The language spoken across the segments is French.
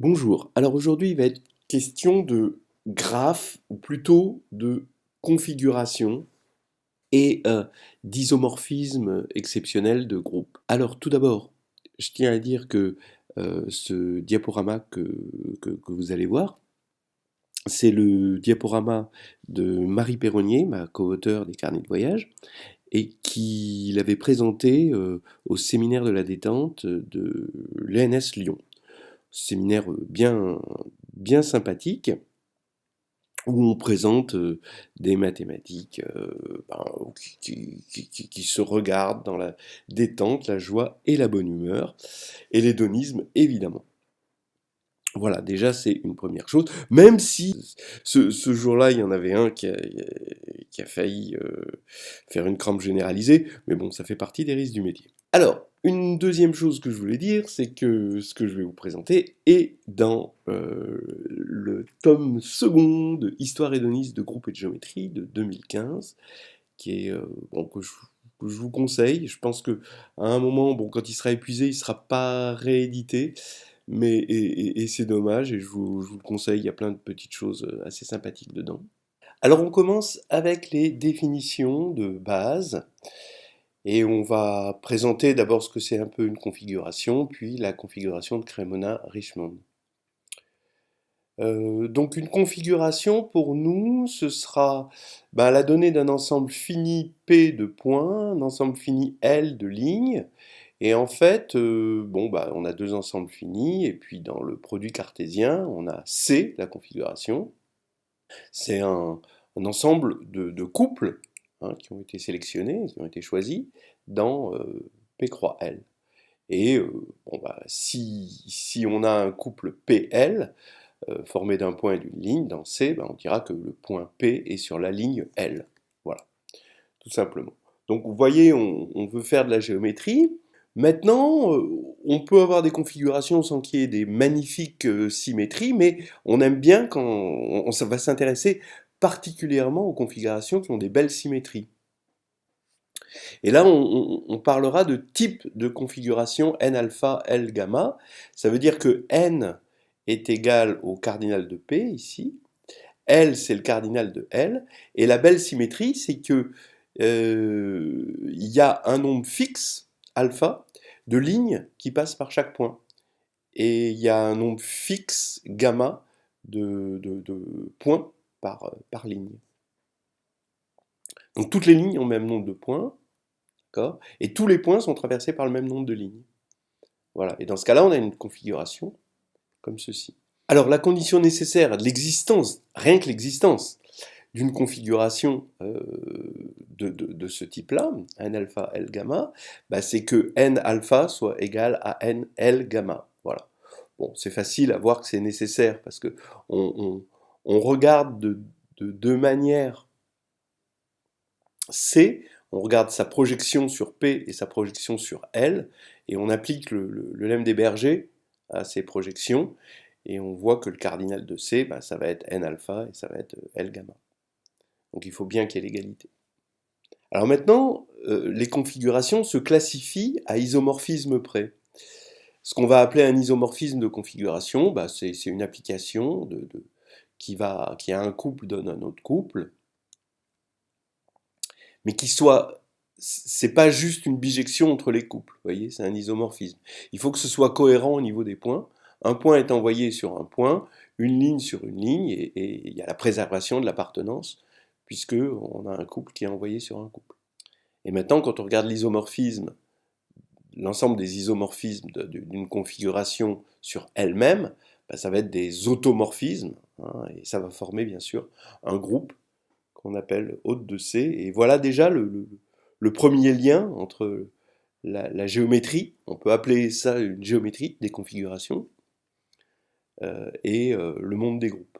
Bonjour. Alors aujourd'hui, il va être question de graphes, ou plutôt de configuration et d'isomorphisme exceptionnel de groupes. Alors tout d'abord, je tiens à dire que ce diaporama que vous allez voir, c'est le diaporama de Marie Perronnier, ma co-auteure des carnets de voyage, et qui l'avait présenté au séminaire de la détente de l'ENS Lyon. Séminaire bien sympathique où on présente des mathématiques qui se regardent dans la détente, la joie et la bonne humeur, et l'hédonisme évidemment. Voilà, déjà c'est une première chose, même si ce jour-là, il y en avait un qui a failli faire une crampe généralisée, mais bon, ça fait partie des risques du métier. Alors, une deuxième chose que je voulais dire, c'est que ce que je vais vous présenter est dans le tome second de Histoire hédoniste de groupe et de géométrie de 2015, qui est bon, que je vous conseille. Je pense que à un moment, bon, quand il sera épuisé, il ne sera pas réédité, mais et c'est dommage. Et je vous le conseille. Il y a plein de petites choses assez sympathiques dedans. Alors, on commence avec les définitions de base. Et on va présenter d'abord ce que c'est un peu une configuration, puis la configuration de Cremona-Richmond. Donc une configuration pour nous, ce sera la donnée d'un ensemble fini P de points, un ensemble fini L de lignes, et en fait, on a deux ensembles finis, et puis dans le produit cartésien, on a C, la configuration. C'est un ensemble de couples qui ont été sélectionnés, qui ont été choisis dans P croix L. Et si on a un couple PL formé d'un point et d'une ligne, dans C, on dira que le point P est sur la ligne L. Voilà, tout simplement. Donc vous voyez, on veut faire de la géométrie. Maintenant, on peut avoir des configurations sans qu'il y ait des magnifiques symétries, mais on aime bien quand ça va s'intéresser particulièrement aux configurations qui ont des belles symétries. Et là, on parlera de type de configuration n alpha, L gamma. Ça veut dire que n est égal au cardinal de P, ici. L, c'est le cardinal de L. Et la belle symétrie, c'est que il y a un nombre fixe, alpha, de lignes qui passent par chaque point. Et il y a un nombre fixe, gamma, de points par ligne. Donc toutes les lignes ont le même nombre de points, et tous les points sont traversés par le même nombre de lignes. Voilà. Et dans ce cas-là, on a une configuration comme ceci. Alors la condition nécessaire de l'existence, rien que l'existence, d'une configuration de ce type-là, n alpha, L gamma, c'est que n alpha soit égal à n L gamma. Voilà. Bon, c'est facile à voir que c'est nécessaire parce que on regarde de deux manières C, on regarde sa projection sur P et sa projection sur L, et on applique le lemme des bergers à ces projections, et on voit que le cardinal de C, ça va être N alpha et ça va être L gamma. Donc il faut bien qu'il y ait l'égalité. Alors maintenant, les configurations se classifient à isomorphisme près. Ce qu'on va appeler un isomorphisme de configuration, c'est une application qui a un couple donne un autre couple, mais c'est pas juste une bijection entre les couples, vous voyez, c'est un isomorphisme. Il faut que ce soit cohérent au niveau des points. Un point est envoyé sur un point, une ligne sur une ligne, et il y a la préservation de l'appartenance, puisque on a un couple qui est envoyé sur un couple. Et maintenant, quand on regarde l'isomorphisme, l'ensemble des isomorphismes d'une configuration sur elle-même, ça va être des automorphismes, et ça va former bien sûr un groupe qu'on appelle hôte de C. Et voilà déjà le premier lien entre la géométrie, on peut appeler ça une géométrie des configurations, et le monde des groupes.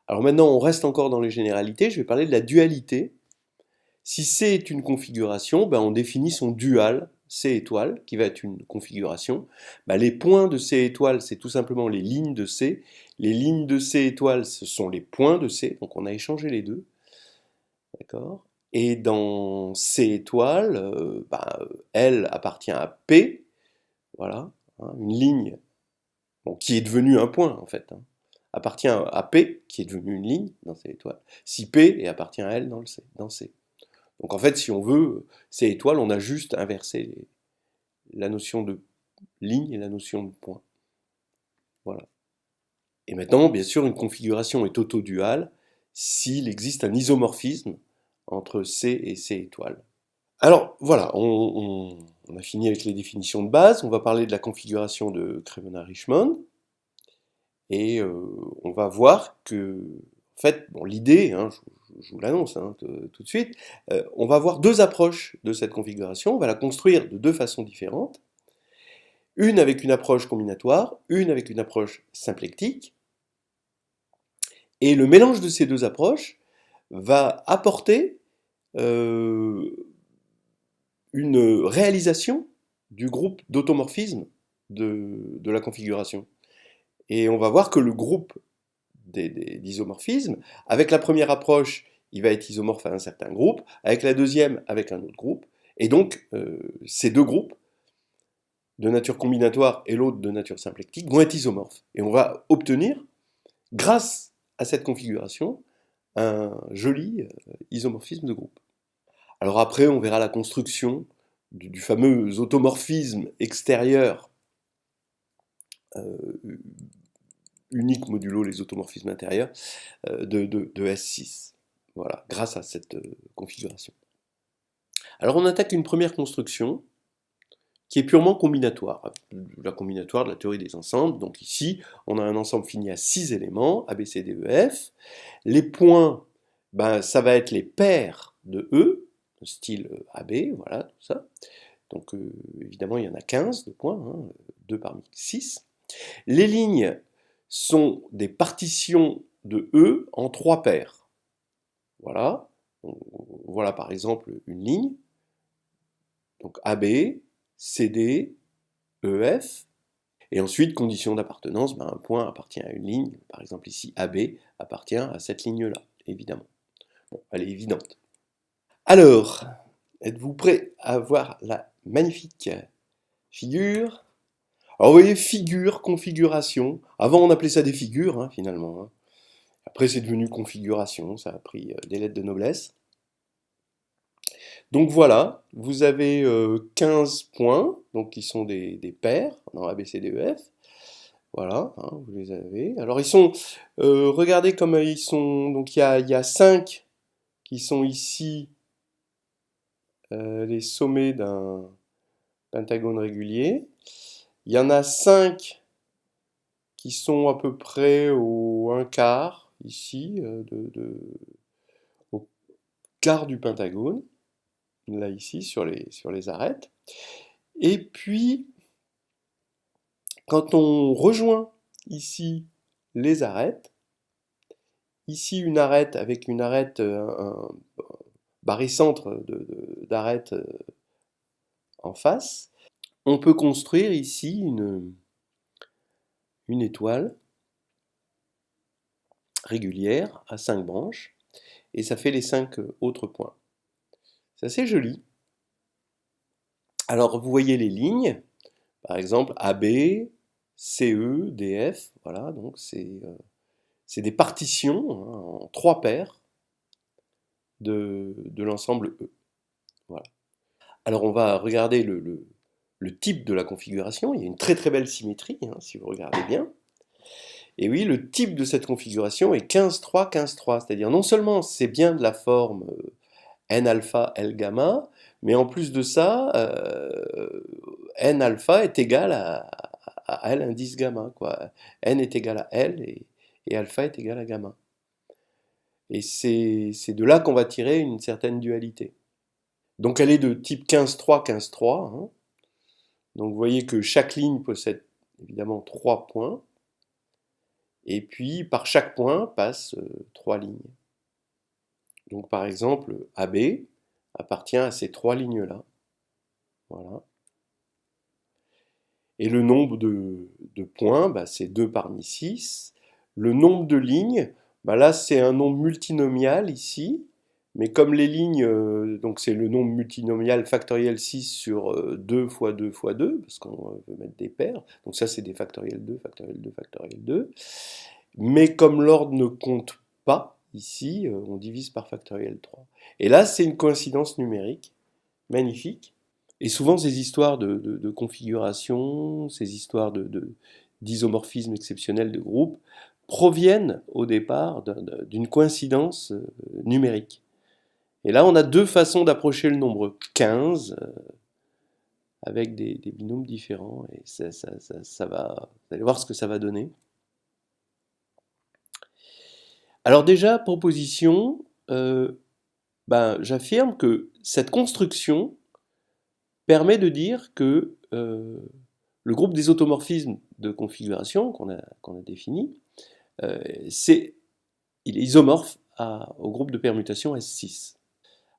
Alors maintenant, on reste encore dans les généralités, je vais parler de la dualité. Si C est une configuration, on définit son dual, C étoile, qui va être une configuration. Les points de C étoile, c'est tout simplement les lignes de C. Les lignes de C étoile, ce sont les points de C, donc on a échangé les deux. D'accord. Et dans C étoile, L appartient à P, voilà, une ligne bon, qui est devenu un point en fait, hein, appartient à P, qui est devenu une ligne dans C étoile, si P et appartient à L dans C. Donc en fait, si on veut, C étoile, on a juste inversé la notion de ligne et la notion de point. Voilà. Et maintenant, bien sûr, une configuration est autoduale s'il existe un isomorphisme entre C et C étoile. Alors voilà, on a fini avec les définitions de base, on va parler de la configuration de Cremona-Richmond, et on va voir que, en fait, bon, l'idée, hein, je vous l'annonce hein, tout de suite, on va avoir deux approches de cette configuration, on va la construire de deux façons différentes, une avec une approche combinatoire, une avec une approche symplectique, et le mélange de ces deux approches va apporter une réalisation du groupe d'automorphisme de la configuration. Et on va voir que le groupe d'isomorphismes, avec la première approche, il va être isomorphe à un certain groupe, avec la deuxième, avec un autre groupe, et donc ces deux groupes, de nature combinatoire et l'autre de nature symplectique, vont être isomorphes. Et on va obtenir, grâce à cette configuration, un joli isomorphisme de groupe. Alors après, on verra la construction du fameux automorphisme extérieur unique modulo les automorphismes intérieurs de S6. Voilà, grâce à cette configuration. Alors on attaque une première construction qui est purement combinatoire, la combinatoire de la théorie des ensembles. Donc ici, on a un ensemble fini à 6 éléments, A, B, C, D, E, F. Les points, ben, ça va être les paires de E, style AB, voilà, tout ça. Donc évidemment, il y en a 15 de points, hein, 2 parmi 6. Les lignes sont des partitions de E en 3 paires. Voilà. Voilà par exemple une ligne. Donc AB, CD, EF. Et ensuite, condition d'appartenance, ben, un point appartient à une ligne. Par exemple ici, AB appartient à cette ligne-là, évidemment. Bon, elle est évidente. Alors, êtes-vous prêts à voir la magnifique figure? Alors vous voyez, figure, configuration. Avant on appelait ça des figures, hein, finalement. Hein. Après c'est devenu configuration, ça a pris des lettres de noblesse. Donc voilà, vous avez 15 points, donc qui sont des paires dans A, B, C, D, E, F. Voilà, hein, vous les avez. Alors ils sont, regardez comme ils sont, donc il y a 5 qui sont ici les sommets d'un pentagone régulier. Il y en a 5 qui sont à peu près au 1/4, ici, au quart du pentagone, là ici, sur les arêtes. Et puis, quand on rejoint ici les arêtes, ici une arête avec une arête, un barycentre d'arêtes en face, on peut construire ici une étoile régulière à 5 branches, et ça fait les 5 autres points. C'est assez joli. Alors vous voyez les lignes, par exemple AB, CE, DF, voilà, donc c'est des partitions hein, en 3 paires de l'ensemble E. Voilà. Alors on va regarder le type de la configuration, il y a une très très belle symétrie, hein, si vous regardez bien. Et oui, le type de cette configuration est 15-3, 15-3, c'est-à-dire non seulement c'est bien de la forme N alpha, L gamma, mais en plus de ça, N alpha est égal à L indice gamma, quoi. N est égal à L et alpha est égal à gamma. Et c'est de là qu'on va tirer une certaine dualité. Donc elle est de type 15-3, 15-3. Hein. Donc vous voyez que chaque ligne possède évidemment 3 points. Et puis par chaque point passent 3 lignes. Donc par exemple, AB appartient à ces 3 lignes-là. Voilà. Et le nombre de points, bah, c'est 2 parmi 6. Le nombre de lignes, bah, là c'est un nombre multinomial ici. Mais comme les lignes, donc c'est le nombre multinomial factoriel 6 sur 2 fois 2 fois 2, parce qu'on veut mettre des paires, donc ça c'est des factoriel 2, factoriel 2, factoriel 2. Mais comme l'ordre ne compte pas, ici, on divise par factoriel 3. Et là, c'est une coïncidence numérique, magnifique. Et souvent, ces histoires de configuration, ces histoires d'isomorphisme exceptionnel de groupe, proviennent au départ d'une coïncidence numérique. Et là, on a deux façons d'approcher le nombre 15 avec des binômes différents. Et ça va, vous allez voir ce que ça va donner. Alors déjà, proposition, j'affirme que cette construction permet de dire que le groupe des automorphismes de configuration qu'on a défini, il est isomorphe au groupe de permutation S6.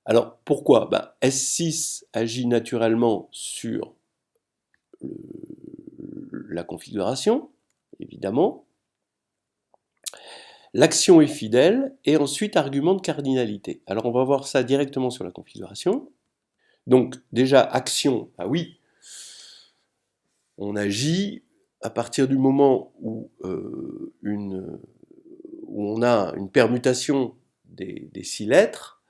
Alors pourquoi S6 agit naturellement sur la configuration, évidemment. L'action est fidèle, et ensuite argument de cardinalité. Alors on va voir ça directement sur la configuration. Donc déjà, action, oui, on agit à partir du moment où, on a une permutation des 6 lettres,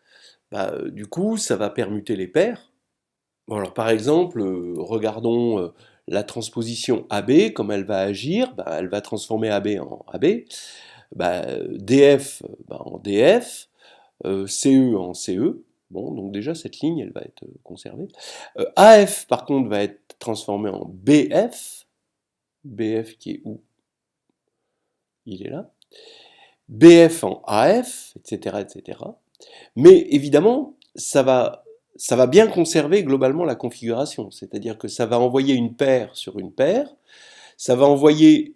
du coup ça va permuter les paires. Bon, alors par exemple, regardons la transposition AB, comme elle va agir, elle va transformer AB en AB, DF en DF, CE en CE. Bon, donc déjà cette ligne elle va être conservée. AF par contre va être transformé en BF. BF qui est où? Il est là. BF en AF, etc., etc. Mais évidemment, ça va bien conserver globalement la configuration. C'est-à-dire que ça va envoyer une paire sur une paire. Ça va envoyer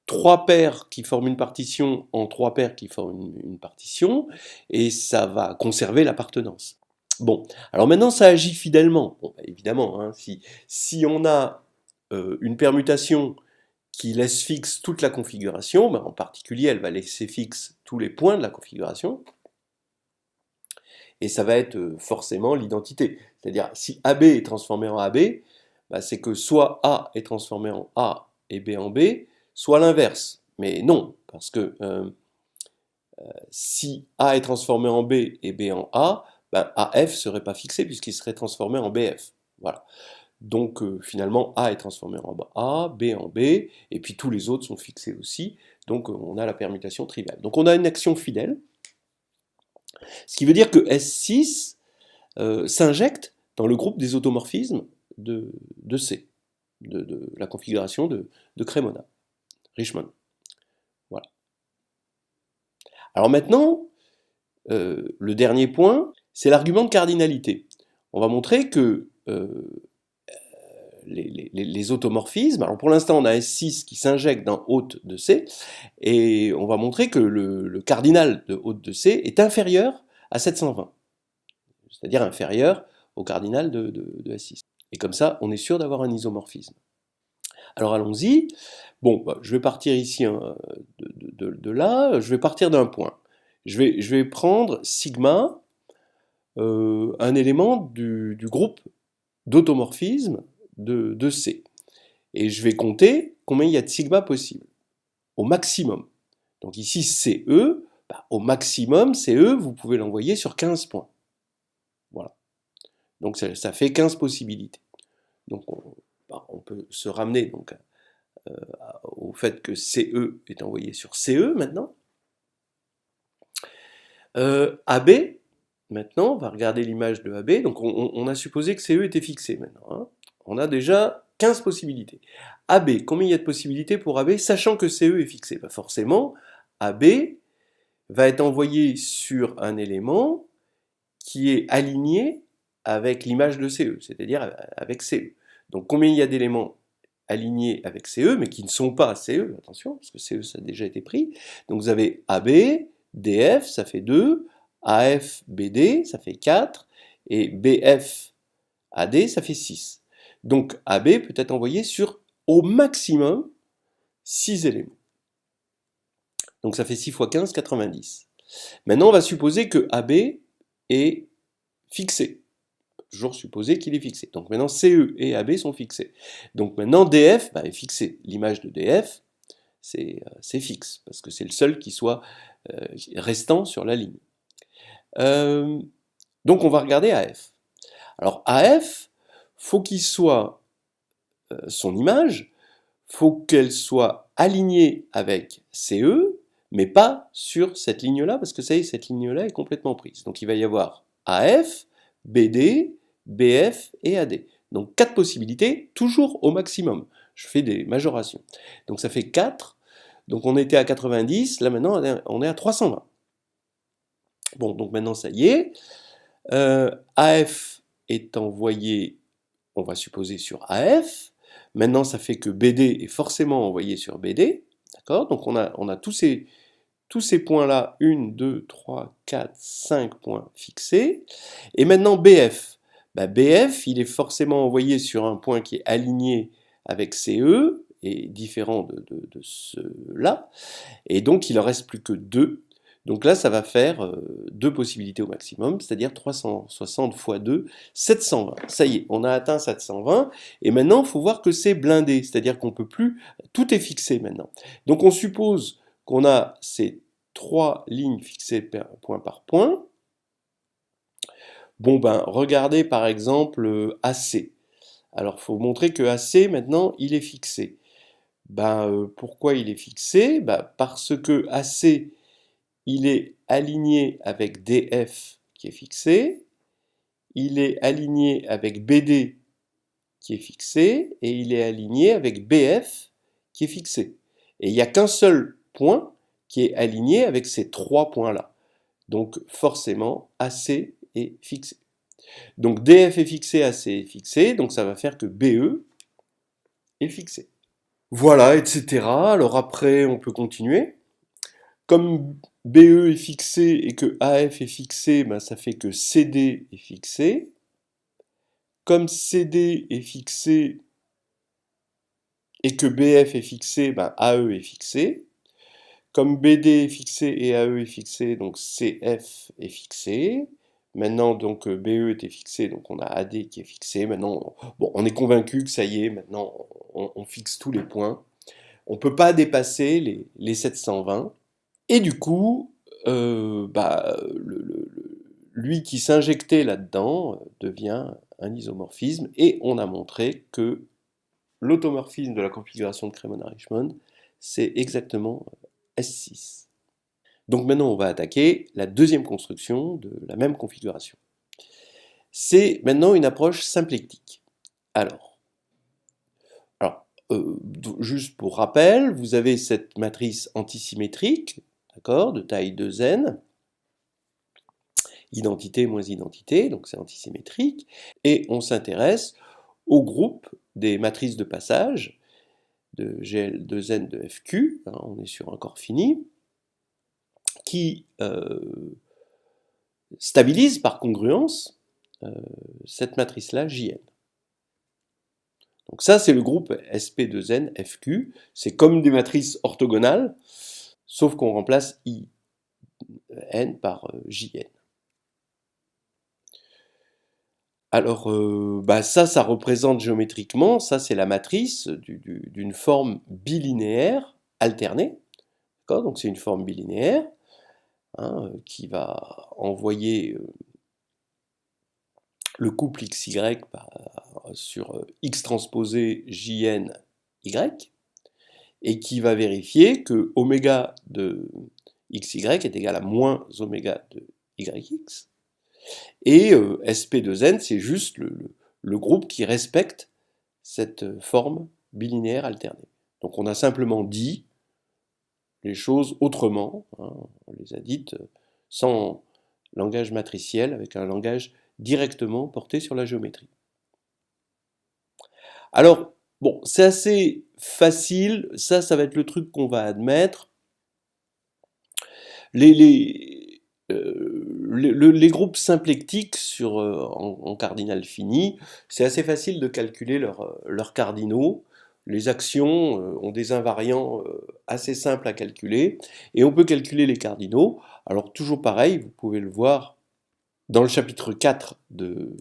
3 paires qui forment une partition en 3 paires qui forment une partition. Et ça va conserver l'appartenance. Bon, alors maintenant ça agit fidèlement. Bon, évidemment, hein, si on a une permutation qui laisse fixe toute la configuration, en particulier elle va laisser fixe tous les points de la configuration, et ça va être forcément l'identité. C'est-à-dire si AB est transformé en AB, c'est que soit A est transformé en A et B en B, soit l'inverse. Mais non, parce que si A est transformé en B et B en A, AF ne serait pas fixé puisqu'il serait transformé en BF. Voilà. Donc finalement A est transformé en A, B en B, et puis tous les autres sont fixés aussi, donc on a la permutation triviale. Donc on a une action fidèle, ce qui veut dire que S6 s'injecte dans le groupe des automorphismes de C, de la configuration de Cremona, Richman. Voilà. Alors maintenant, le dernier point, c'est l'argument de cardinalité. On va montrer que les automorphismes, alors pour l'instant on a S6 qui s'injecte dans haute de C, et on va montrer que le cardinal de haute de C est inférieur à 720, c'est-à-dire inférieur au cardinal de S6. Et comme ça, on est sûr d'avoir un isomorphisme. Alors allons-y. Bon, je vais partir ici de là, je vais partir d'un point. Je vais prendre sigma, un élément du groupe d'automorphisme de C. Et je vais compter combien il y a de sigma possible, au maximum. Donc ici, CE, au maximum, CE, vous pouvez l'envoyer sur 15 points. Voilà. Donc ça fait 15 possibilités. Donc on peut se ramener donc, au fait que CE est envoyé sur CE maintenant. AB, maintenant, on va regarder l'image de AB. Donc on a supposé que CE était fixé maintenant. Hein. On a déjà 15 possibilités. AB, combien il y a de possibilités pour AB, sachant que CE est fixé? Forcément, AB va être envoyé sur un élément qui est aligné avec l'image de CE, c'est-à-dire avec CE. Donc combien il y a d'éléments alignés avec CE, mais qui ne sont pas CE, attention, parce que CE ça a déjà été pris. Donc vous avez AB, DF, ça fait 2, AF, BD, ça fait 4, et BF, AD, ça fait 6. Donc AB peut être envoyé sur au maximum 6 éléments. Donc ça fait 6 fois 15, 90. Maintenant on va supposer que AB est fixé. Toujours supposer qu'il est fixé. Donc maintenant, CE et AB sont fixés. Donc maintenant, DF est fixé. L'image de DF, c'est fixe, parce que c'est le seul qui soit restant sur la ligne. Donc on va regarder AF. Alors AF, faut qu'il soit son image, faut qu'elle soit alignée avec CE, mais pas sur cette ligne-là, parce que ça y est, cette ligne-là est complètement prise. Donc il va y avoir AF, BD, BF et AD. Donc 4 possibilités, toujours au maximum. Je fais des majorations. Donc ça fait 4. Donc on était à 90, là maintenant on est à 320. Bon, donc maintenant ça y est. AF est envoyé, on va supposer, sur AF. Maintenant ça fait que BD est forcément envoyé sur BD. D'accord? Donc on a tous ces points-là, 1, 2, 3, 4, 5 points fixés. Et maintenant BF. BF, il est forcément envoyé sur un point qui est aligné avec CE, et différent de ceux-là. Et donc il en reste plus que 2. Donc là, ça va faire 2 possibilités au maximum, c'est-à-dire 360 fois 2, 720. Ça y est, on a atteint 720. Et maintenant, il faut voir que c'est blindé, c'est-à-dire qu'on ne peut plus... Tout est fixé maintenant. Donc on suppose qu'on a ces 3 lignes fixées point par point. Bon regardez par exemple AC. Alors il faut montrer que AC, maintenant, il est fixé. Pourquoi il est fixé? Parce que AC, il est aligné avec DF qui est fixé, il est aligné avec BD qui est fixé, et il est aligné avec BF qui est fixé. Et il n'y a qu'un seul point qui est aligné avec ces 3 points-là. Donc forcément, AC est fixé. Donc DF est fixé, AC est fixé, donc ça va faire que BE est fixé. Voilà, etc. Alors après, on peut continuer. Comme BE est fixé et que AF est fixé, ça fait que CD est fixé. Comme CD est fixé et que BF est fixé, AE est fixé. Comme BD est fixé et AE est fixé, donc CF est fixé. Maintenant, donc BE était fixé, donc on a AD qui est fixé. Maintenant, on est convaincu que ça y est, maintenant on fixe tous les points. On ne peut pas dépasser les 720. Et du coup, lui qui s'injectait là-dedans devient un isomorphisme, et on a montré que l'automorphisme de la configuration de Cremona-Richmond, c'est exactement S6. Donc maintenant, on va attaquer la deuxième construction de la même configuration. C'est maintenant une approche symplectique. Alors juste pour rappel, vous avez cette matrice antisymétrique, d'accord, de taille 2n, identité moins identité, donc c'est antisymétrique, et on s'intéresse au groupe des matrices de passage de GL2n de FQ, on est sur un corps fini, qui stabilise par congruence cette matrice-là, JN. Donc ça, c'est le groupe SP2n FQ, c'est comme des matrices orthogonales, sauf qu'on remplace IN par JN. Alors, ça représente géométriquement, ça c'est la matrice d'une forme bilinéaire alternée. Donc c'est une forme bilinéaire qui va envoyer le couple XY sur X transposé JN Y, et qui va vérifier que oméga de XY est égal à moins oméga de YX. Et SP2n, c'est juste le groupe qui respecte cette forme bilinéaire alternée. Donc on a simplement dit les choses autrement, on les a dites sans langage matriciel, avec un langage directement porté sur la géométrie. Alors, c'est assez facile, ça va être le truc qu'on va admettre. Les groupes symplectiques en cardinal fini, c'est assez facile de calculer leurs cardinaux. Les actions ont des invariants assez simples à calculer, et on peut calculer les cardinaux. Alors toujours pareil, vous pouvez le voir dans le chapitre 4 de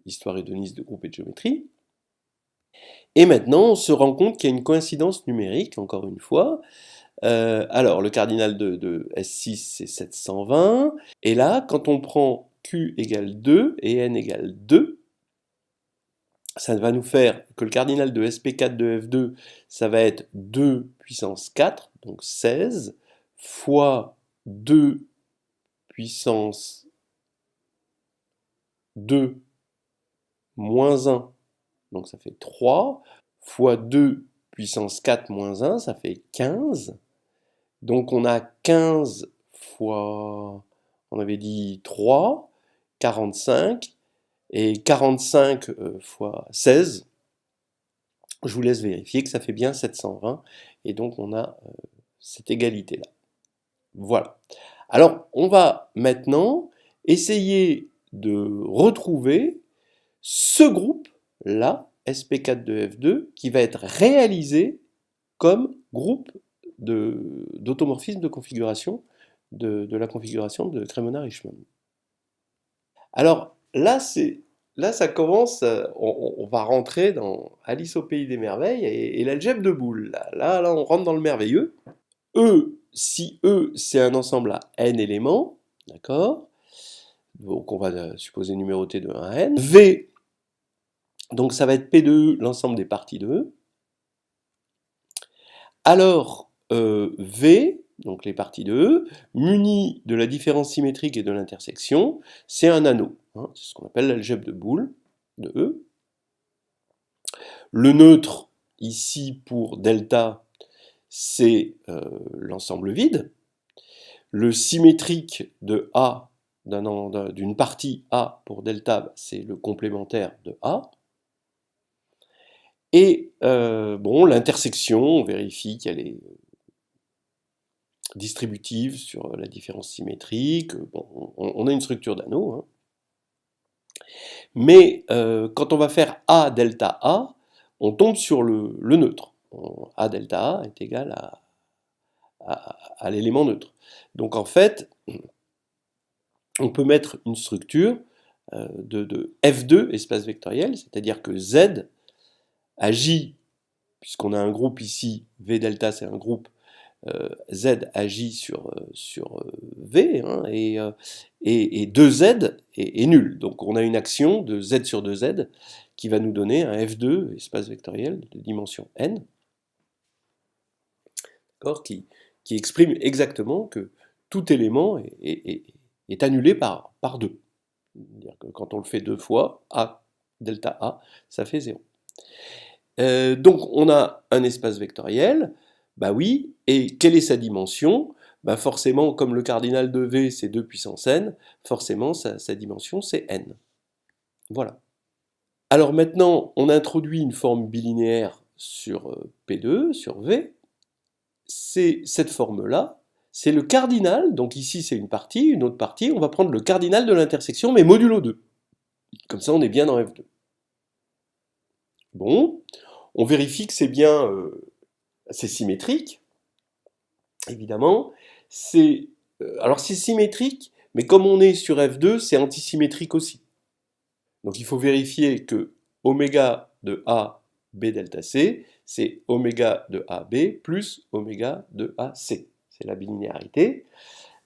Histoire hédoniste de groupe et de géométrie. Et maintenant, on se rend compte qu'il y a une coïncidence numérique, encore une fois. Alors, le cardinal de S6, c'est 720. Et là, quand on prend Q égale 2 et N égale 2, ça va nous faire que le cardinal de SP4 de F2, ça va être 2 puissance 4, donc 16, fois 2 puissance 2 moins 1, donc ça fait 3, fois 2 puissance 4 moins 1, ça fait 15. Donc on a 15 fois, on avait dit 3, 45, et 45 fois 16, je vous laisse vérifier que ça fait bien 720, et donc on a cette égalité-là. Voilà. Alors, on va maintenant essayer de retrouver ce groupe-là, SP4 de F2, qui va être réalisé comme groupe d'automorphisme de configuration de la configuration de Cremona-Richman. Alors là, ça commence, on va rentrer dans Alice au pays des merveilles et l'algèbre de boules. Là, on rentre dans le merveilleux. Si E, c'est un ensemble à n éléments, d'accord? Donc on va supposer numéroter de 1 à n. V, donc ça va être P de E, l'ensemble des parties de E. Alors, V, donc les parties de E, munies de la différence symétrique et de l'intersection, c'est un anneau. Hein, c'est ce qu'on appelle l'algèbre de boules de E. Le neutre, ici pour delta, c'est l'ensemble vide. Le symétrique de A, d'une partie A pour delta, c'est le complémentaire de A. Et bon, l'intersection, on vérifie qu'elle est distributive sur la différence symétrique. Bon, on a une structure d'anneau. Hein. Mais quand on va faire A delta A, on tombe sur le neutre. A delta A est égal à l'élément neutre. Donc en fait, on peut mettre une structure de F2 espace vectoriel, c'est-à-dire que Z agit, puisqu'on a un groupe ici, V delta c'est un groupe, Z agit sur V, hein, et 2Z est nul. Donc on a une action de Z sur 2Z qui va nous donner un F2 espace vectoriel de dimension n, qui exprime exactement que tout élément est annulé par 2. C'est-à-dire que quand on le fait 2 fois, A delta A, ça fait 0. Donc on a un espace vectoriel, bah oui, et quelle est sa dimension? Bah forcément, comme le cardinal de V c'est 2 puissance n, forcément sa dimension c'est n. Voilà. Alors maintenant, on introduit une forme bilinéaire sur P2, sur V. C'est cette forme-là, c'est le cardinal, donc ici c'est une partie, une autre partie, on va prendre le cardinal de l'intersection, mais modulo 2. Comme ça on est bien dans F2. Bon, on vérifie que c'est bien, c'est symétrique, évidemment. Alors c'est symétrique, mais comme on est sur F2, c'est antisymétrique aussi. Donc il faut vérifier que oméga de A, B delta C, c'est oméga de AB plus oméga de AC. C'est la bilinéarité.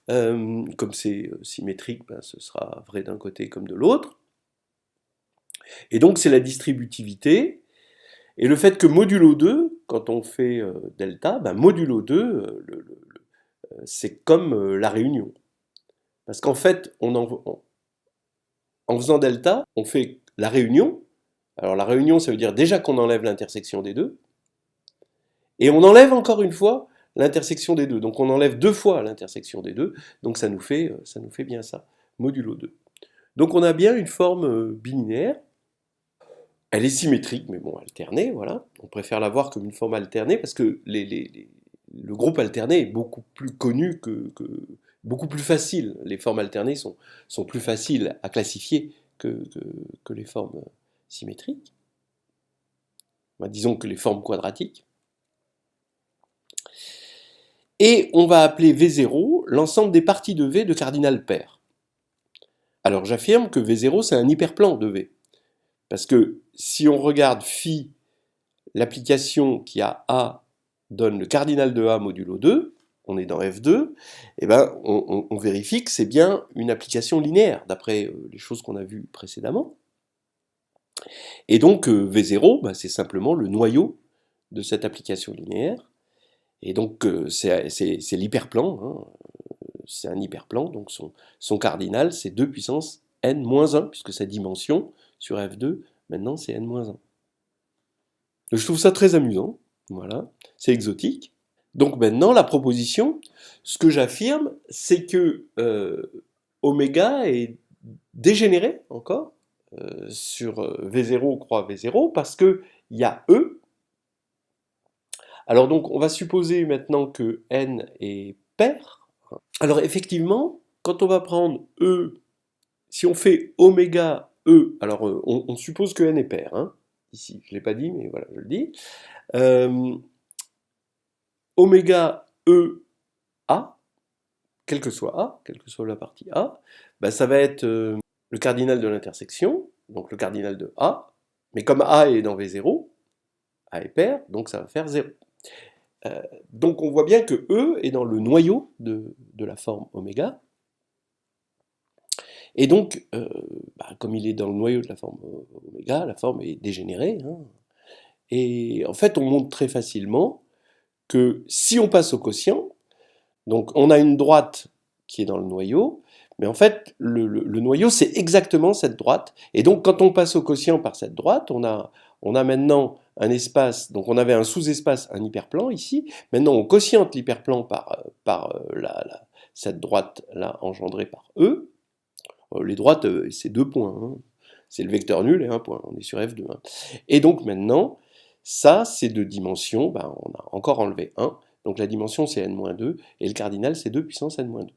Comme c'est symétrique, ben, ce sera vrai d'un côté comme de l'autre. Et donc c'est la distributivité. Et le fait que modulo 2, quand on fait delta, ben, modulo 2, c'est comme la réunion. Parce qu'en fait, en faisant delta, on fait la réunion. Alors la réunion, ça veut dire déjà qu'on enlève l'intersection des deux. Et on enlève encore une fois l'intersection des deux. Donc on enlève 2 fois l'intersection des deux. Donc ça nous fait bien ça, modulo 2. Donc on a bien une forme bilinéaire. Elle est symétrique, mais bon, alternée, voilà. On préfère la voir comme une forme alternée parce que le groupe alterné est beaucoup plus connu beaucoup plus facile. Les formes alternées sont plus faciles à classifier que les formes symétriques. Bah, disons que les formes quadratiques. Et on va appeler V0 l'ensemble des parties de V de cardinal pair. Alors j'affirme que V0 c'est un hyperplan de V. Parce que si on regarde phi, l'application qui a A donne le cardinal de A modulo 2, on est dans F2, et ben on vérifie que c'est bien une application linéaire, d'après les choses qu'on a vues précédemment. Et donc V0, bah, c'est simplement le noyau de cette application linéaire. Et donc c'est l'hyperplan, hein. C'est un hyperplan, donc son cardinal c'est 2 puissance n-1, puisque sa dimension sur F2, maintenant c'est n-1. Donc, je trouve ça très amusant, voilà, c'est exotique. Donc maintenant, la proposition, ce que j'affirme, c'est que oméga est dégénéré encore sur V0 croix V0 parce qu'il y a E. Alors donc, on va supposer maintenant que n est pair. Alors effectivement, quand on va prendre E, si on fait oméga E, alors on suppose que n est pair, hein, ici, je ne l'ai pas dit, mais voilà, je le dis. Oméga E A, quelle que soit la partie A, bah, ça va être le cardinal de l'intersection, donc le cardinal de A, mais comme A est dans V0, A est pair, donc ça va faire 0. Donc on voit bien que E est dans le noyau de la forme oméga, et donc, comme il est dans le noyau de la forme oméga, la forme est dégénérée, hein, et en fait on montre très facilement que si on passe au quotient, donc on a une droite qui est dans le noyau, mais en fait le noyau c'est exactement cette droite, et donc quand on passe au quotient par cette droite, on a maintenant un espace, donc on avait un sous-espace, un hyperplan ici, maintenant on quotiente l'hyperplan par cette droite là engendrée par E. Les droites c'est 2 points, hein. C'est le vecteur nul et 1 point, on est sur F2. Hein. Et donc maintenant, ça c'est de dimension, on a encore enlevé 1, donc la dimension c'est n-2, et le cardinal c'est 2 puissance n-2.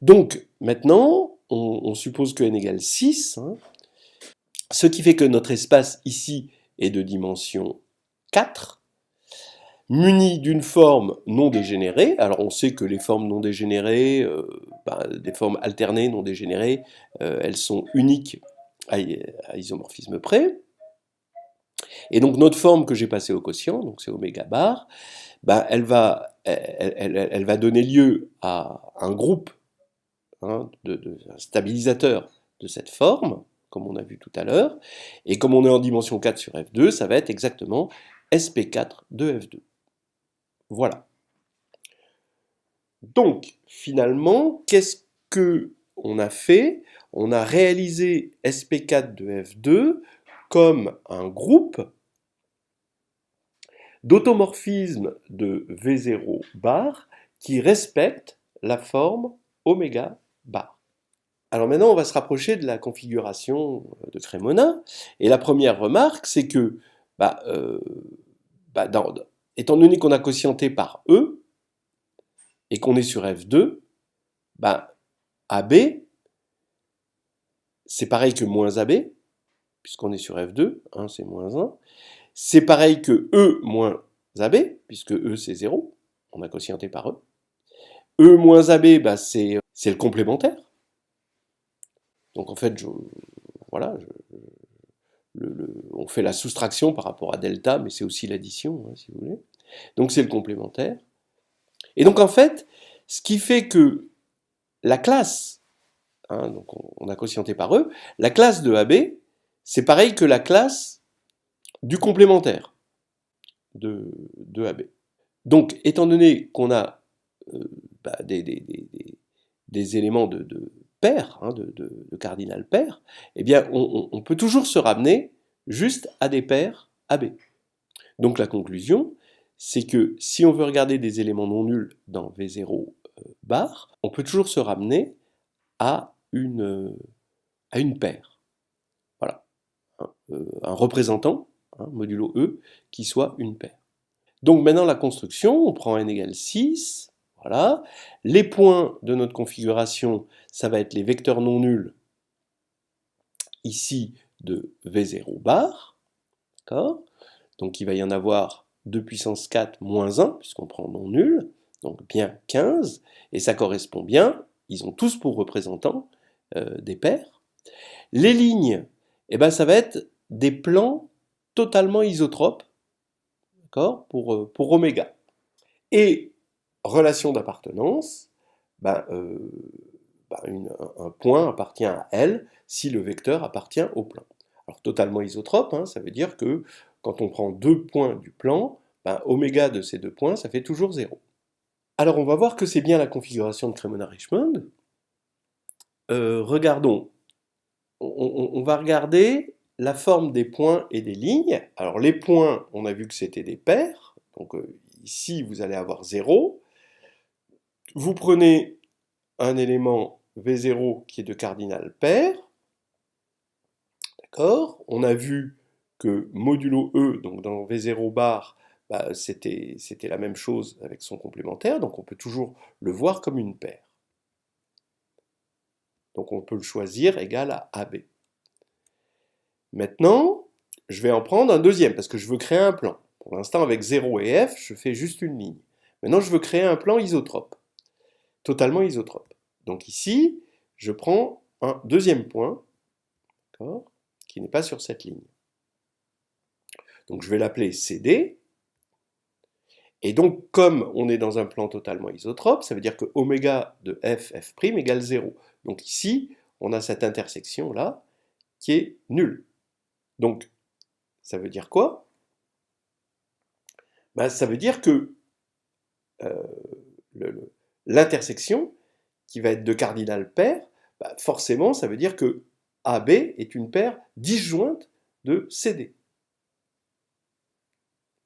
Donc maintenant, on suppose que n égale 6, hein, ce qui fait que notre espace ici est de dimension 4, muni d'une forme non dégénérée. Alors on sait que les formes non dégénérées, des formes alternées non dégénérées, elles sont uniques à isomorphisme près. Et donc notre forme que j'ai passée au quotient, donc c'est oméga bar, elle va donner lieu à un groupe, hein, un stabilisateur de cette forme, comme on a vu tout à l'heure, et comme on est en dimension 4 sur F2, ça va être exactement SP4 de F2. Voilà. Donc, finalement, qu'est-ce qu'on a fait? On a réalisé SP4 de F2 comme un groupe d'automorphisme de V0 bar qui respecte la forme oméga bar. Alors maintenant, on va se rapprocher de la configuration de Cremona. Et la première remarque, c'est que, étant donné qu'on a quotienté par E, et qu'on est sur F2, AB, c'est pareil que moins AB, puisqu'on est sur F2, 1 c'est moins 1. C'est pareil que E moins AB, puisque E c'est 0, on a quotienté par E. E moins AB, c'est le complémentaire. Donc en fait, on fait la soustraction par rapport à delta, mais c'est aussi l'addition, hein, si vous voulez. Donc c'est le complémentaire. Et donc en fait, ce qui fait que la classe, hein, donc on a quotienté par E, la classe de AB, c'est pareil que la classe du complémentaire de AB. Donc, étant donné qu'on a des éléments de paire, hein, de cardinal paire, eh bien, on peut toujours se ramener juste à des paires AB. Donc la conclusion, c'est que si on veut regarder des éléments non nuls dans V0 bar, on peut toujours se ramener à une paire. Voilà. Un représentant, hein, modulo E, qui soit une paire. Donc maintenant la construction, on prend n égale 6, voilà. Les points de notre configuration, ça va être les vecteurs non nuls, ici de V0 bar, d'accord. Donc il va y en avoir 2 puissance 4 moins 1, puisqu'on prend non nul, donc bien 15, et ça correspond bien, ils ont tous pour représentants des paires. Les lignes, eh ben, ça va être des plans totalement isotropes, d'accord, pour oméga. Et relation d'appartenance, ben, un point appartient à L si le vecteur appartient au plan. Alors totalement isotrope, hein, ça veut dire que quand on prend deux points du plan, ben, oméga de ces deux points, ça fait toujours 0. Alors on va voir que c'est bien la configuration de Cremona-Richmond. Regardons, on va regarder la forme des points et des lignes. Alors les points, on a vu que c'était des paires, donc ici vous allez avoir 0. Vous prenez un élément V0 qui est de cardinal pair, d'accord? On a vu que modulo E, donc dans V0 bar, bah, c'était la même chose avec son complémentaire, donc on peut toujours le voir comme une paire. Donc on peut le choisir égal à AB. Maintenant, je vais en prendre un deuxième, parce que je veux créer un plan. Pour l'instant, avec 0 et F, je fais juste une ligne. Maintenant, je veux créer un plan isotrope, totalement isotrope. Donc ici, je prends un deuxième point, qui n'est pas sur cette ligne. Donc je vais l'appeler CD. Et donc, comme on est dans un plan totalement isotrope, ça veut dire que oméga de f, f' égale 0. Donc ici, on a cette intersection-là qui est nulle. Donc, ça veut dire quoi? Ben, ça veut dire que l'intersection, qui va être de cardinal pair, ben, forcément, ça veut dire que AB est une paire disjointe de CD.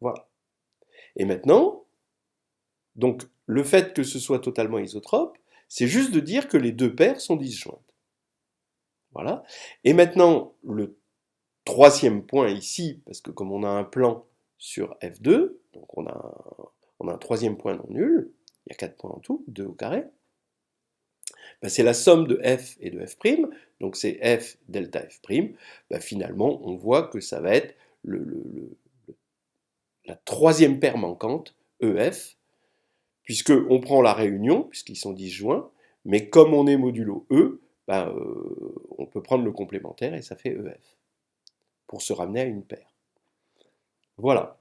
Voilà. Et maintenant, donc le fait que ce soit totalement isotrope, c'est juste de dire que les deux paires sont disjointes. Voilà. Et maintenant, le troisième point ici, parce que comme on a un plan sur F2, donc on a un troisième point non nul, il y a 4 points en tout, 2 au carré, ben c'est la somme de F et de F', donc c'est F delta F', ben finalement on voit que ça va être la troisième paire manquante, EF, puisqu'on prend la réunion, puisqu'ils sont disjoints, mais comme on est modulo E, ben, on peut prendre le complémentaire et ça fait EF, pour se ramener à une paire. Voilà.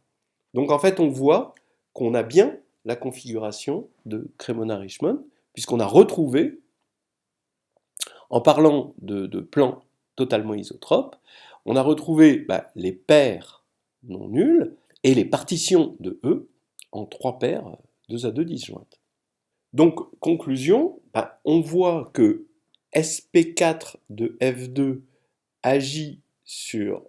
Donc en fait, on voit qu'on a bien la configuration de Cremona-Richmond, puisqu'on a retrouvé, en parlant de plans totalement isotropes, on a retrouvé ben, les paires non nulles et les partitions de E en 3 paires 2 à 2 disjointes. Donc, conclusion, ben, on voit que SP4 de F2 agit sur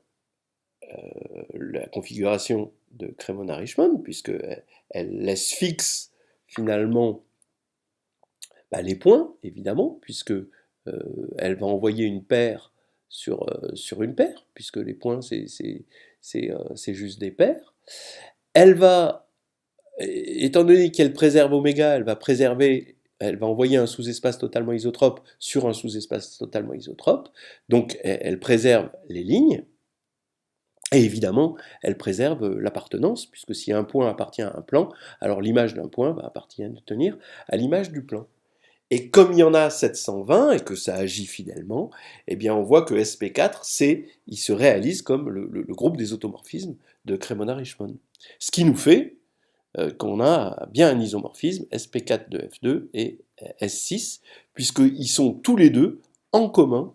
la configuration de Cremona-Richmond, puisqu'elle laisse fixe finalement ben, les points, évidemment, puisque elle va envoyer une paire sur une paire, puisque les points, c'est juste des paires. Elle va, étant donné qu'elle préserve oméga, elle va envoyer un sous-espace totalement isotrope sur un sous-espace totalement isotrope, donc elle préserve les lignes, et évidemment, elle préserve l'appartenance, puisque si un point appartient à un plan, alors l'image d'un point va appartenir à l'image du plan. Et comme il y en a 720 et que ça agit fidèlement, eh bien on voit que SP4, il se réalise comme le groupe des automorphismes de Cremona-Richmond. Ce qui nous fait qu'on a bien un isomorphisme SP4 de F2 et S6, puisqu'ils sont tous les deux en commun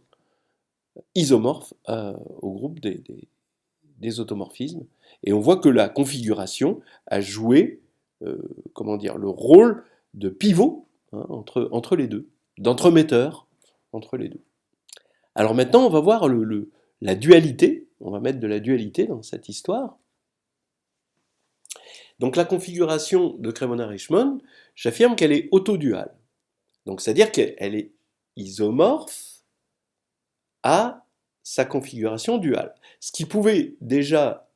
isomorphes au groupe des automorphismes. Et on voit que la configuration a joué le rôle de pivot entre les deux, d'entremetteur entre les deux. Alors maintenant, on va voir la dualité, on va mettre de la dualité dans cette histoire. Donc la configuration de Cremona-Richmond, j'affirme qu'elle est autoduale. Donc c'est-à-dire qu'elle est isomorphe à sa configuration duale. Ce qui pouvait déjà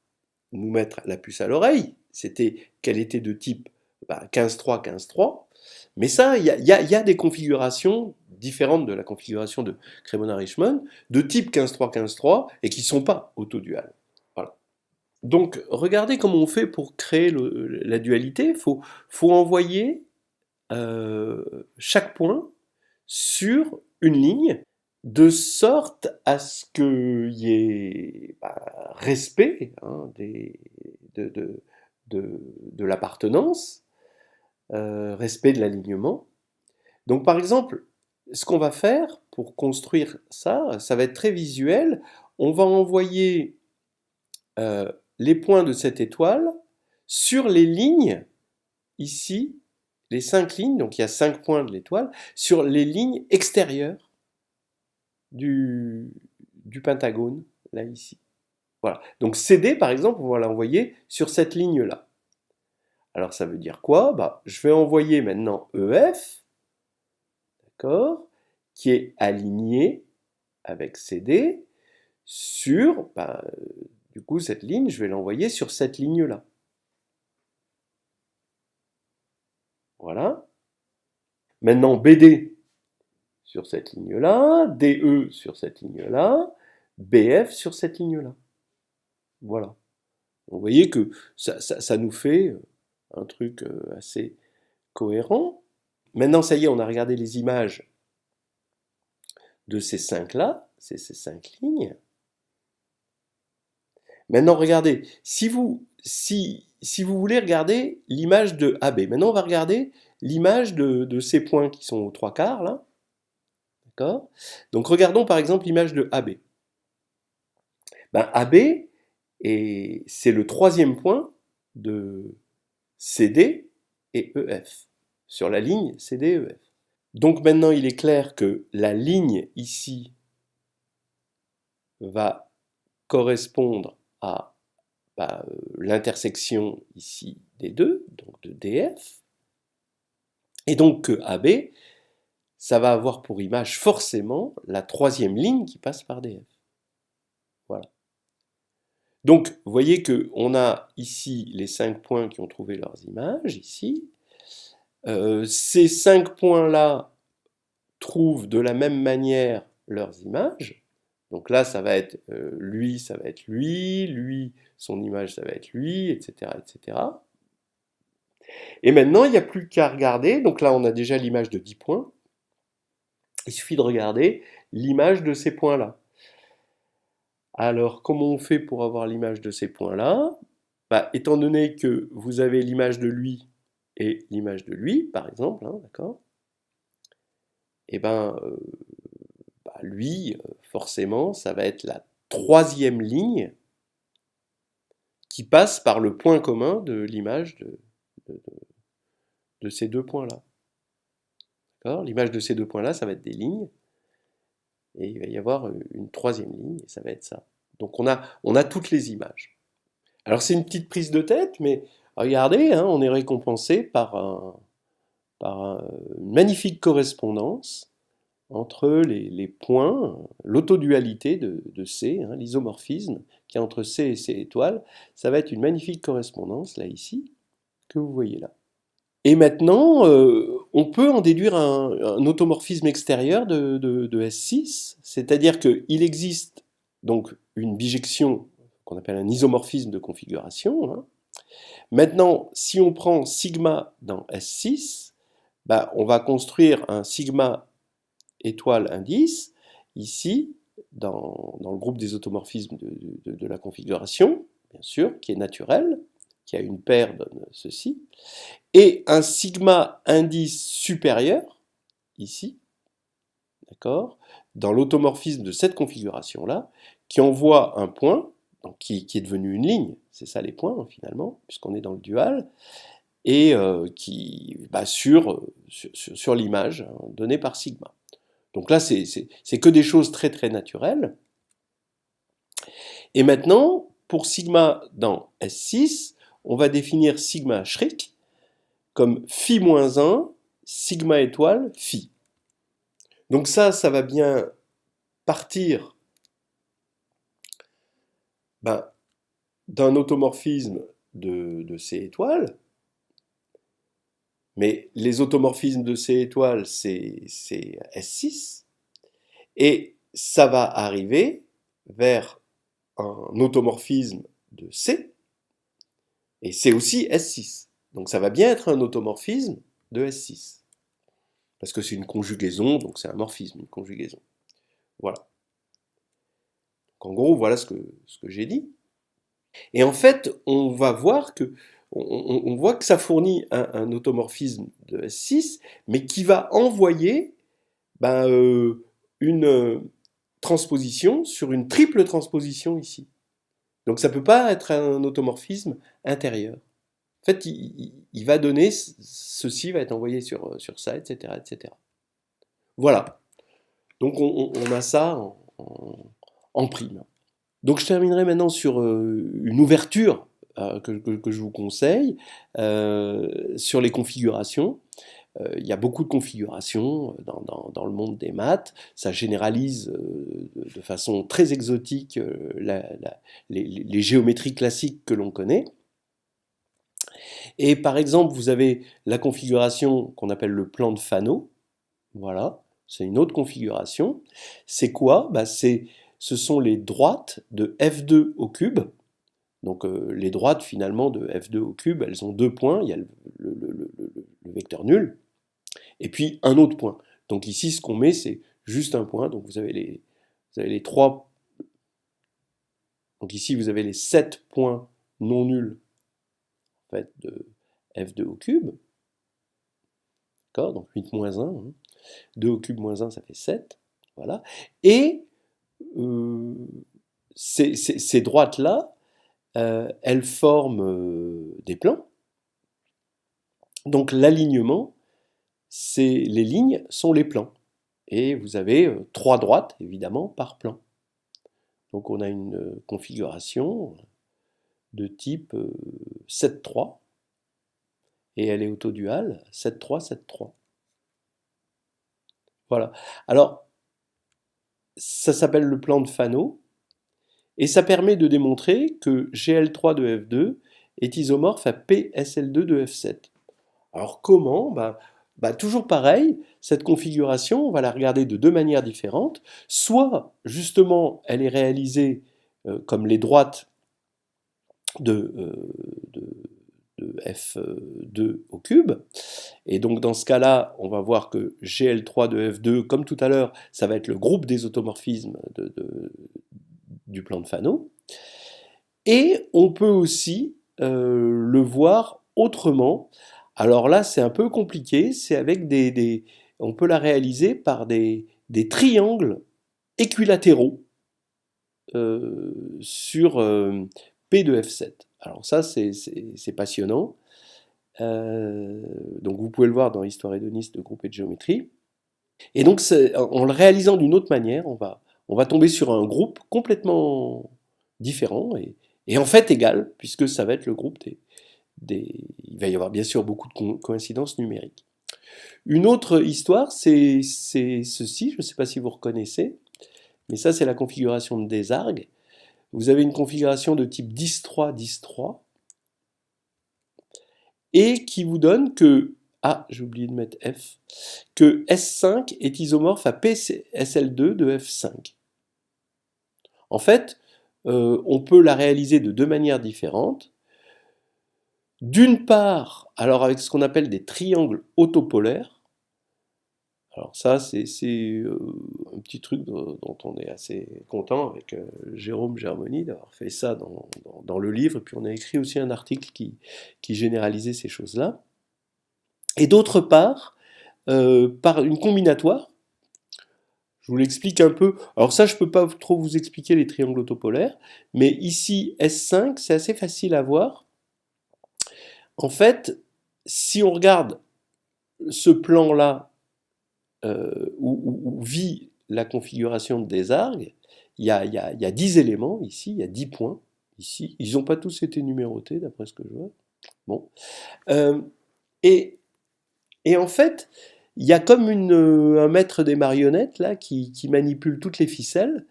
nous mettre la puce à l'oreille, c'était qu'elle était de type 15-3, 15-3, mais ça, il y a des configurations différentes de la configuration de Cremona-Richmond, de type 15-3, 15-3, et qui ne sont pas autoduales. Voilà. Donc, regardez comment on fait pour créer la dualité. Il faut envoyer chaque point sur une ligne. de sorte à ce qu'il y ait respect hein, de l'appartenance, respect de l'alignement. Donc par exemple, ce qu'on va faire pour construire ça, ça va être très visuel. On va envoyer les points de cette étoile sur les lignes, ici, les 5 lignes, donc il y a 5 points de l'étoile, sur les lignes extérieures du pentagone, là, ici. Voilà. Donc CD, par exemple, on va l'envoyer sur cette ligne-là. Alors ça veut dire quoi? Je vais envoyer maintenant EF, d'accord, qui est aligné avec CD sur, du coup, cette ligne, je vais l'envoyer sur cette ligne-là. Voilà. Maintenant, BD sur cette ligne-là, DE sur cette ligne-là, BF sur cette ligne-là. Voilà. Vous voyez que ça nous fait un truc assez cohérent. Maintenant, ça y est, on a regardé les images de ces 5-là, ces 5 lignes. Maintenant, regardez, si vous voulez regarder l'image de AB, maintenant on va regarder l'image de ces points qui sont aux 3/4, là. D'accord? Donc regardons par exemple l'image de AB. AB, c'est le 3e point de CD et EF, sur la ligne CD-EF. Donc maintenant il est clair que la ligne ici va correspondre à l'intersection ici des deux, donc de DF, et donc que AB, ça va avoir pour image forcément la 3e ligne qui passe par DF. Voilà. Donc, vous voyez qu'on a ici les 5 points qui ont trouvé leurs images, ici. Ces 5 points-là trouvent de la même manière leurs images. Donc là, ça va être lui, ça va être lui, son image, ça va être lui, etc., etc. Et maintenant, il n'y a plus qu'à regarder. Donc là, on a déjà l'image de 10 points. Il suffit de regarder l'image de ces points-là. Alors, comment on fait pour avoir l'image de ces points-là? Étant donné que vous avez l'image de lui et l'image de lui, par exemple, hein, d'accord? Et lui, forcément, ça va être la 3e ligne qui passe par le point commun de l'image de ces 2 points-là. L'image de ces 2 points-là, ça va être des lignes, et il va y avoir une 3e ligne, et ça va être ça. Donc on a toutes les images. Alors c'est une petite prise de tête, mais regardez, hein, on est récompensé par une magnifique correspondance entre les points, l'autodualité de C, hein, l'isomorphisme qui est entre C et C étoile. Ça va être une magnifique correspondance, là, ici, que vous voyez là. Et maintenant, on peut en déduire un automorphisme extérieur de S6, c'est-à-dire qu'il existe donc une bijection qu'on appelle un isomorphisme de configuration. Hein. Maintenant, si on prend sigma dans S6, on va construire un sigma étoile indice, ici, dans le groupe des automorphismes de la configuration, bien sûr, qui est naturel, qui a une paire donne ceci, et un sigma indice supérieur, ici, d'accord, dans l'automorphisme de cette configuration-là, qui envoie un point, donc qui est devenu une ligne, c'est ça les points hein, finalement, puisqu'on est dans le dual, et sur l'image hein, donnée par sigma. Donc là, c'est que des choses très très naturelles. Et maintenant, pour sigma dans S6, on va définir sigma Schrick comme phi-1, sigma étoile, phi. Donc ça va bien partir d'un automorphisme de C étoile, mais les automorphismes de C étoile, c'est S6, et ça va arriver vers un automorphisme de C, et c'est aussi S6. Donc ça va bien être un automorphisme de S6. Parce que c'est une conjugaison, donc c'est un morphisme, une conjugaison. Voilà. Donc, en gros, voilà ce que j'ai dit. Et en fait, on va voir que, on voit que ça fournit un automorphisme de S6, mais qui va envoyer ben, une transposition sur une triple transposition ici. Donc ça ne peut pas être un automorphisme intérieur. En fait, il va donner, ceci va être envoyé sur ça, etc., etc. Voilà. Donc on a ça en prime. Donc je terminerai maintenant sur une ouverture que je vous conseille, sur les configurations. Il y a beaucoup de configurations dans le monde des maths. Ça généralise de façon très exotique les géométries classiques que l'on connaît. Et par exemple, vous avez la configuration qu'on appelle le plan de Fano. Voilà, c'est une autre configuration. C'est quoi? Ce sont les droites de f2 au cube. Donc les droites finalement de f2 au cube, elles ont deux points. Il y a le vecteur nul et puis un autre point. Donc ici, ce qu'on met, c'est juste un point. Donc vous avez les trois. Donc ici, vous avez les 7 points non nuls en fait, de f2 au cube. D'accord? Donc 8 moins 1. 2 au cube moins 1, ça fait 7. Voilà. Et ces droites-là, elles forment des plans. Donc l'alignement, les lignes sont les plans. Et vous avez 3 droites, évidemment, par plan. Donc on a une configuration de type 7-3, et elle est autoduale 7-3, 7-3. Voilà. Alors, ça s'appelle le plan de Fano, et ça permet de démontrer que GL3 de F2 est isomorphe à PSL2 de F7. Alors comment? Toujours pareil, cette configuration, on va la regarder de deux manières différentes. Soit, justement, elle est réalisée comme les droites de F2 au cube. Et donc dans ce cas-là, on va voir que GL3 de F2, comme tout à l'heure, ça va être le groupe des automorphismes du plan de Fano. Et on peut aussi le voir autrement. Alors là, c'est un peu compliqué, c'est avec on peut la réaliser par des triangles équilatéraux sur P de F7. Alors ça, c'est passionnant. Donc vous pouvez le voir dans Histoire hédoniste de groupe et de géométrie. Et donc en le réalisant d'une autre manière, on va tomber sur un groupe complètement différent et en fait égal, puisque ça va être le groupe il va y avoir bien sûr beaucoup de coïncidences numériques. Une autre histoire, c'est ceci, je ne sais pas si vous reconnaissez, mais ça c'est la configuration de Desargues. Vous avez une configuration de type 10-3, 10-3, et qui vous donne que, j'ai oublié de mettre F, que S5 est isomorphe à PSL2 de F5. En fait, on peut la réaliser de deux manières différentes. D'une part, alors avec ce qu'on appelle des triangles autopolaires. Alors ça, c'est un petit truc dont on est assez content avec Jérôme Germoni d'avoir fait ça dans le livre. Et puis on a écrit aussi un article qui généralisait ces choses-là. Et d'autre part, par une combinatoire. Je vous l'explique un peu. Alors ça, je ne peux pas trop vous expliquer les triangles autopolaires, mais ici, S5, c'est assez facile à voir. En fait, si on regarde ce plan-là, où vit la configuration de Desargues, il y a 10 éléments ici, il y a 10 points ici. Ils n'ont pas tous été numérotés, d'après ce que je vois. Bon. Et en fait, il y a comme un maître des marionnettes là, qui manipule toutes les ficelles.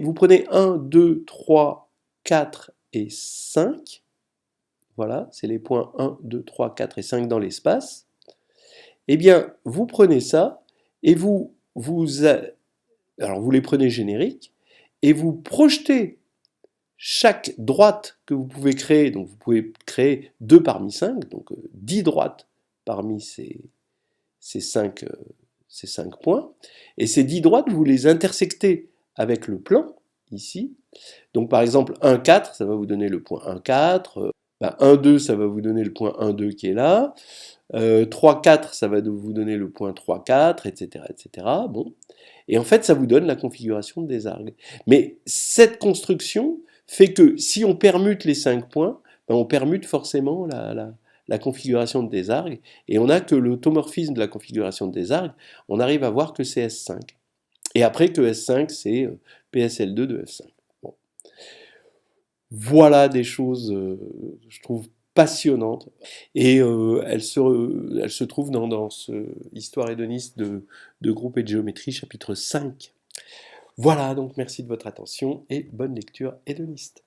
Vous prenez 1, 2, 3, 4 et 5. Voilà, c'est les points 1, 2, 3, 4 et 5 dans l'espace. Eh bien, vous prenez ça et vous les prenez génériques et vous projetez chaque droite que vous pouvez créer. Donc vous pouvez créer 2 parmi 5, donc 10 droites parmi ces 5 ces 5 points, et ces 10 droites, vous les intersectez avec le plan, ici. Donc par exemple, 1, 4, ça va vous donner le point 1, 4, 1, 2, ça va vous donner le point 1, 2 qui est là, 3, 4, ça va vous donner le point 3, 4, etc., etc. Bon. Et en fait, ça vous donne la configuration des arcs. Mais cette construction fait que si on permute les 5 points, on permute forcément la configuration des arcs, et on n'a que l'automorphisme de la configuration des arcs, on arrive à voir que c'est S5. Et après que S5, c'est PSL2 de F5. Bon. Voilà des choses, je trouve, passionnantes. Et elles se trouvent dans ce Histoire hédoniste de groupe et de géométrie, chapitre 5. Voilà, donc merci de votre attention et bonne lecture hédoniste.